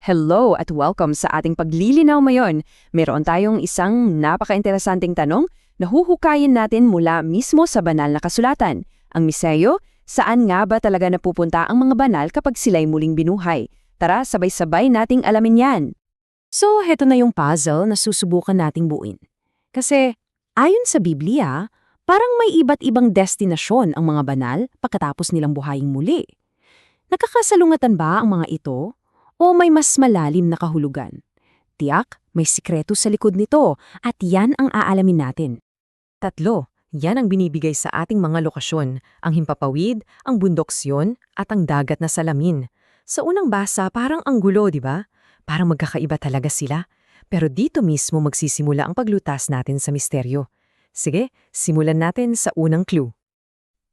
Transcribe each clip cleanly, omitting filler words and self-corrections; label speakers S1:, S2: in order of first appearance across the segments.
S1: Hello at welcome sa ating paglilinaw ngayon. Meron tayong isang napaka-interesanting tanong na huhukayin natin mula mismo sa banal na kasulatan. Ang misteryo, saan nga ba talaga napupunta ang mga banal kapag sila'y muling binuhay? Tara, sabay-sabay nating alamin yan.
S2: So, heto na yung puzzle na susubukan nating buuin. Kasi, ayon sa Biblia, parang may iba't ibang destinasyon ang mga banal pagkatapos nilang buhayin muli. Nakakasalungatan ba ang mga ito? O may mas malalim na kahulugan? Tiyak, may sikreto sa likod nito at yan ang aalamin natin. Tatlo, yan ang binibigay sa ating mga lokasyon, ang Himpapawid, ang Bundok Sion, at ang Dagat na Salamin. Sa unang basa, parang ang gulo, di ba? Parang magkakaiba talaga sila. Pero dito mismo magsisimula ang paglutas natin sa misteryo. Sige, simulan natin sa unang clue.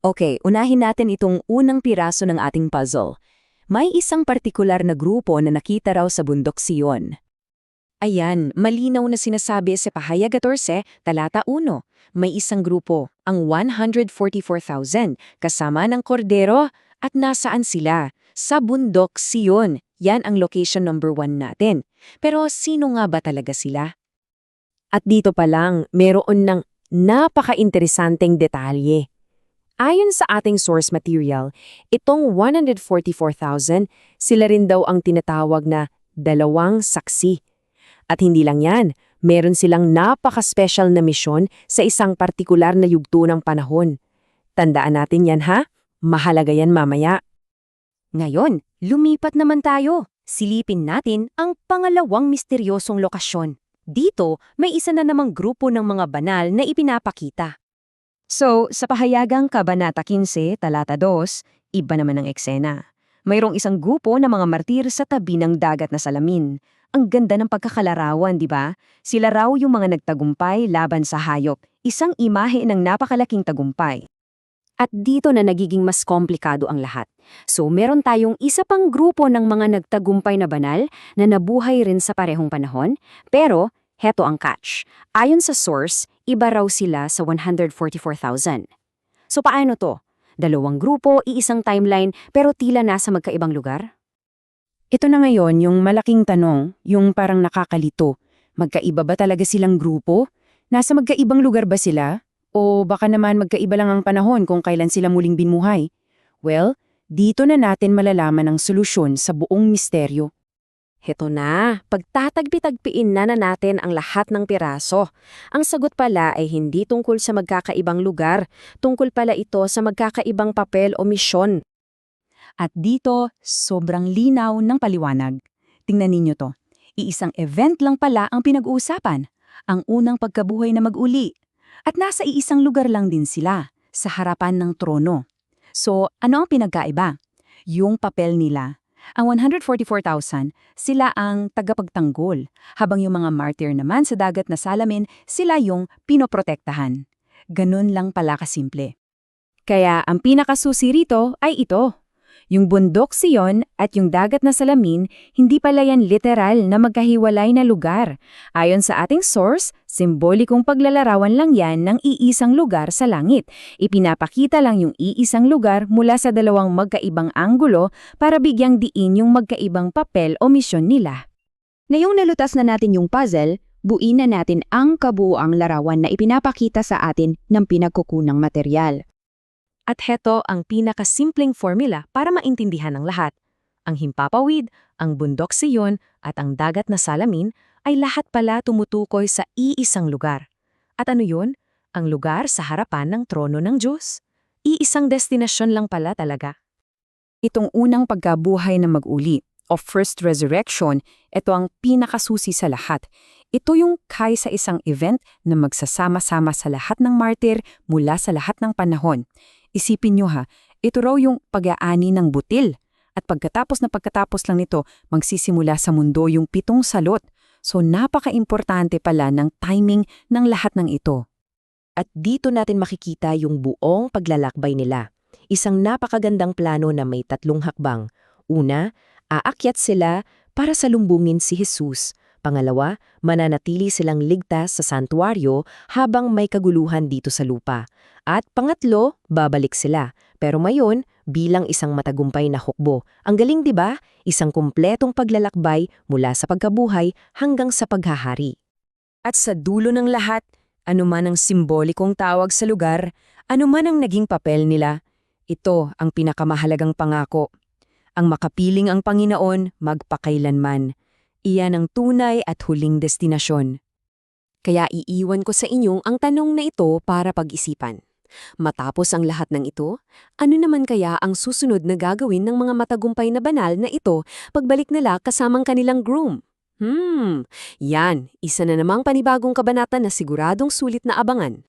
S1: Okay, unahin natin itong unang piraso ng ating puzzle. May isang partikular na grupo na nakita raw sa Bundok Sion.
S2: Ayan, malinaw na sinasabi sa Pahayag 14, talata 1. May isang grupo, ang 144,000, kasama ng kordero, at nasaan sila? Sa Bundok Sion. Yan ang location number 1 natin. Pero sino nga ba talaga sila? At dito pa lang, meron ng napaka-interesanteng detalye. Ayon sa ating source material, itong 144,000, sila rin daw ang tinatawag na dalawang saksi. At hindi lang yan, meron silang napaka-special na misyon sa isang partikular na yugto ng panahon. Tandaan natin yan ha, mahalaga yan mamaya.
S1: Ngayon, lumipat naman tayo. Silipin natin ang pangalawang misteryosong lokasyon. Dito, may isa na namang grupo ng mga banal na ipinapakita. So, sa pahayagang Kabanata 15, talata 2, iba naman ang eksena. Mayroong isang grupo ng mga martir sa tabi ng dagat na salamin. Ang ganda ng pagkakalarawan, di ba? Sila raw yung mga nagtagumpay laban sa hayop, isang imahe ng napakalaking tagumpay.
S2: At dito na nagiging mas komplikado ang lahat. So, meron tayong isa pang grupo ng mga nagtagumpay na banal na nabuhay rin sa parehong panahon, pero heto ang catch. Ayon sa source, iba raw sila sa 144,000. So paano to? Dalawang grupo, iisang timeline, pero tila nasa magkaibang lugar?
S1: Ito na ngayon yung malaking tanong, yung parang nakakalito. Magkaiba ba talaga silang grupo? Nasa magkaibang lugar ba sila? O baka naman magkaiba lang ang panahon kung kailan sila muling binuhay? Well, dito na natin malalaman ang solusyon sa buong misteryo.
S2: Heto na, pagtatagpi-tagpiin na natin ang lahat ng piraso. Ang sagot pala ay hindi tungkol sa magkakaibang lugar, tungkol pala ito sa magkakaibang papel o misyon.
S1: At dito, sobrang linaw ng paliwanag. Tingnan ninyo to. Iisang event lang pala ang pinag-uusapan, ang unang pagkabuhay na mag-uli. At nasa iisang lugar lang din sila, sa harapan ng trono. So, ano ang pinagkaiba? Yung papel nila. Ang 144,000, sila ang tagapagtanggol, habang yung mga martyr naman sa dagat na salamin, sila yung pinoprotektahan. Ganun lang pala kasimple. Kaya ang pinakasusi rito ay ito. Yung Bundok Sion at yung dagat na salamin, hindi pala yan literal na magkahiwalay na lugar. Ayon sa ating source, simbolikong paglalarawan lang yan ng iisang lugar sa langit. Ipinapakita lang yung iisang lugar mula sa dalawang magkaibang anggulo para bigyang diin yung magkaibang papel o misyon nila. Ngayong nalutas na natin yung puzzle, buuin na natin ang kabuuang larawan na ipinapakita sa atin ng pinagkukunang material.
S2: At heto ang pinakasimpleng formula para maintindihan ng lahat. Ang Himpapawid, ang Bundok Sion at ang Dagat na Salamin ay lahat pala tumutukoy sa iisang lugar. At ano yun? Ang lugar sa harapan ng trono ng Diyos. Iisang destinasyon lang pala talaga.
S1: Itong unang pagkabuhay na mag-uli, o first resurrection, ito ang pinakasusi sa lahat. Ito yung kay sa isang event na magsasama-sama sa lahat ng martir mula sa lahat ng panahon. Isipin nyo ha, ito raw yung pag-aani ng butil. At pagkatapos lang nito, magsisimula sa mundo yung 7 salot. So napaka-importante pala ng timing ng lahat ng ito.
S2: At dito natin makikita yung buong paglalakbay nila. Isang napakagandang plano na may 3 hakbang. Una, aakyat sila para salumbungin si Jesus. Pangalawa, mananatili silang ligtas sa santuaryo habang may kaguluhan dito sa lupa. At pangatlo, babalik sila. Pero ngayon, bilang isang matagumpay na hukbo. Ang galing 'di ba? Isang kumpletong paglalakbay mula sa pagkabuhay hanggang sa paghahari.
S1: At sa dulo ng lahat, anuman ang simbolikong tawag sa lugar, anuman ang naging papel nila, ito ang pinakamahalagang pangako. Ang makapiling ang Panginoon magpakailanman. Iyan ang tunay at huling destinasyon.
S2: Kaya iiwan ko sa inyong ang tanong na ito para pag-isipan. Matapos ang lahat ng ito, ano naman kaya ang susunod na gagawin ng mga matagumpay na banal na ito pagbalik nila kasamang kanilang groom? Yan, isa na namang panibagong kabanata na siguradong sulit na abangan.